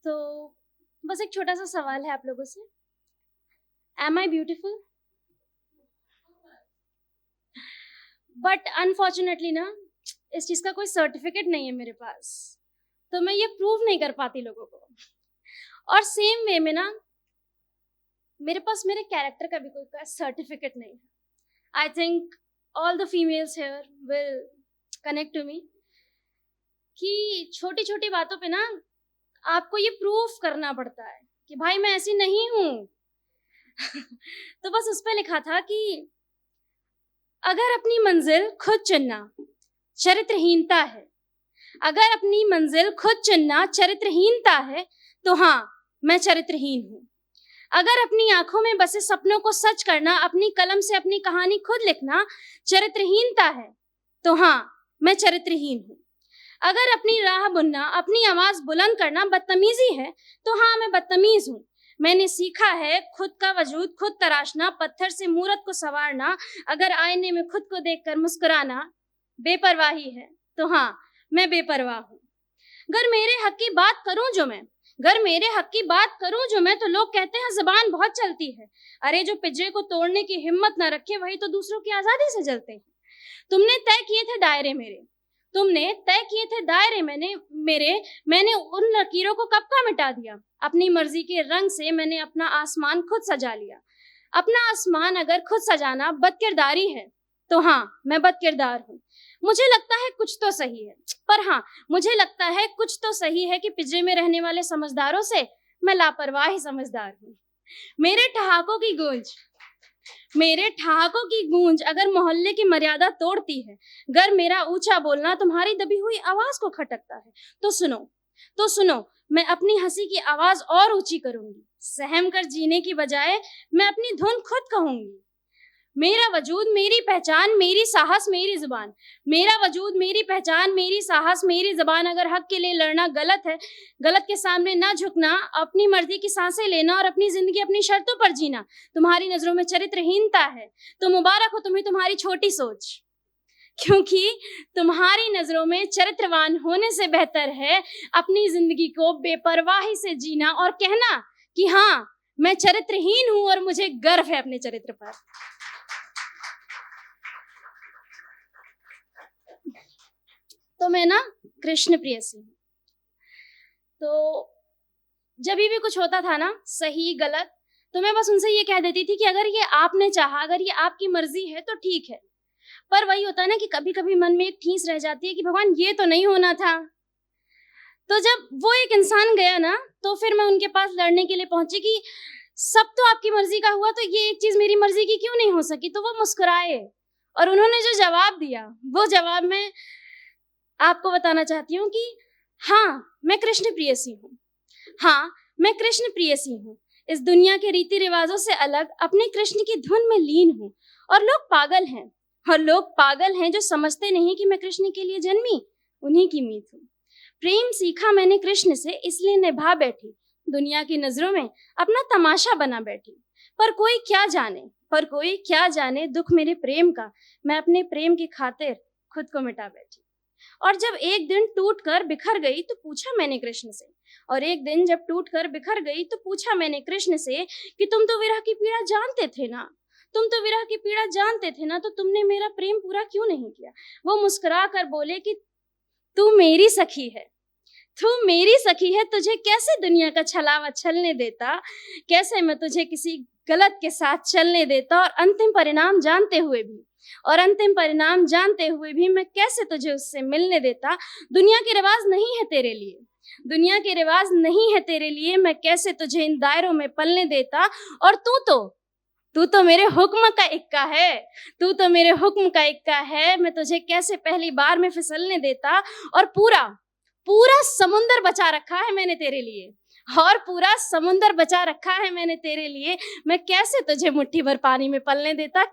तो बस एक छोटा सा सवाल है आप लोगों से। Am I beautiful? But unfortunately ना, इस चीज का कोई सर्टिफिकेट नहीं है मेरे पास, तो मैं ये प्रूव नहीं कर पाती लोगों को। और सेम वे में ना, मेरे पास मेरे कैरेक्टर का भी कोई सर्टिफिकेट नहीं है। I think all the females here will connect to me कि छोटी छोटी बातों पे ना आपको ये प्रूफ करना पड़ता है कि भाई मैं ऐसी नहीं हूं। तो बस उस पे लिखा था कि अगर अपनी मंजिल खुद चुनना चरित्रहीनता है, अगर अपनी मंजिल खुद चुनना चरित्रहीनता है, तो हाँ, मैं चरित्रहीन हूं। अगर अपनी आंखों में बसे सपनों को सच करना, अपनी कलम से अपनी कहानी खुद लिखना चरित्रहीनता है, तो हाँ, मैं चरित्रहीन हूं। अगर अपनी राह बुनना, अपनी आवाज बुलंद करना बदतमीजी है, तो हाँ, मैं बदतमीज हूं। मैंने सीखा है खुद का वजूद खुद तराशना, पत्थर से मूरत को संवारना। अगर आईने में खुद को देखकर मुस्कुराना बेपरवाही है, तो हाँ, मैं बेपरवाह हूं। अगर मेरे हक की बात करूं जो मैं, अगर मेरे हक की बात करूं जो मैं, तो लोग कहते हैं जुबान बहुत चलती है। अरे जो पिंजरे को तोड़ने की हिम्मत ना रखे, वही तो दूसरों की आजादी से जलते हैं। तुमने तय किए थे दायरे मेरे, तुमने तय किए थे दायरे मैंने उन लकीरों को कब का मिटा दिया। अपनी मर्जी के रंग से मैंने अपना आसमान खुद सजा लिया। अपना आसमान अगर खुद सजाना बदकिरदारी है, तो हाँ, मैं बदकिरदार हूँ। मुझे लगता है कुछ तो सही है, पर हाँ, मुझे लगता है कुछ तो सही है कि पिंजरे में रहने वाले समझदारों से मैं लापरवाह ही समझदार हूँ। मेरे ठहाकों की गूंज अगर मोहल्ले की मर्यादा तोड़ती है, अगर मेरा ऊंचा बोलना तुम्हारी दबी हुई आवाज को खटकता है, तो सुनो, मैं अपनी हंसी की आवाज और ऊंची करूंगी। सहम कर जीने की बजाय मैं अपनी धुन खुद कहूंगी। मेरा वजूद मेरी पहचान मेरी साहस मेरी जुबान, मेरा वजूद मेरी पहचान मेरी साहस मेरी जुबान। अगर हक के लिए लड़ना गलत है, गलत के सामने ना झुकना, अपनी मर्जी की सांसें लेना और अपनी जिंदगी अपनी शर्तों पर जीना तुम्हारी नजरों में चरित्रहीनता है, तो मुबारक हो तुम्हें तुम्हारी छोटी सोच। क्योंकि तुम्हारी नजरों में चरित्रवान होने से बेहतर है अपनी जिंदगी को बेपरवाही से जीना और कहना कि हाँ, मैं चरित्रहीन हूं और मुझे गर्व है अपने चरित्र पर। तो मैं ना कृष्ण प्रेयसी हूँ। तो जब भी कुछ होता था ना, सही गलत, तो मैं बस उनसे ये कह देती थी कि अगर ये आपने चाहा, अगर ये आपकी मर्जी है तो ठीक है। पर वही होता है ना कि कभी कभी मन में एक ठीस रह जाती है कि भगवान ये तो नहीं होना था। तो जब वो एक इंसान गया ना, तो फिर मैं उनके पास लड़ने के लिए पहुंची कि सब तो आपकी मर्जी का हुआ, तो ये एक चीज मेरी मर्जी की क्यों नहीं हो सकी। तो वो मुस्कुराए और उन्होंने जो जवाब दिया, वो जवाब में आपको बताना चाहती हूँ कि हाँ, मैं कृष्ण प्रेयसी हूँ। हाँ, मैं कृष्ण प्रेयसी हूँ। इस दुनिया के रीति रिवाजों से अलग अपने कृष्ण की धुन में लीन हूँ। और लोग पागल हैं जो समझते नहीं कि मैं कृष्ण के लिए जन्मी उन्हीं की मीत हूँ। प्रेम सीखा मैंने कृष्ण से, इसलिए निभा बैठी दुनिया की नजरों में अपना तमाशा बना बैठी। पर कोई क्या जाने दुख मेरे प्रेम का, मैं अपने प्रेम की खातिर खुद को मिटा बैठी। और जब एक दिन टूट कर बिखर गई तो पूछा मैंने कृष्ण से, कि तुम तो विरह की पीड़ा जानते थे ना, तो तुमने मेरा प्रेम पूरा क्यों नहीं किया। वो मुस्कुरा कर बोले कि तू मेरी सखी है, तुझे कैसे दुनिया का छलावा छलने देता, कैसे मैं तुझे किसी गलत के साथ चलने देता। और अंतिम परिणाम जानते हुए भी मैं कैसे तुझे उससे मिलने देता। दुनिया के रिवाज नहीं है तेरे लिए, मैं कैसे तुझे इन दायरों में पलने देता। और तू तो मेरे हुक्म का इक्का है, मैं तुझे कैसे पहली बार में फिसलने देता। और पूरा समुंदर बचा रखा है मैंने तेरे लिए, मैं कैसे तुझे मुट्ठी भर पानी में पलने देता।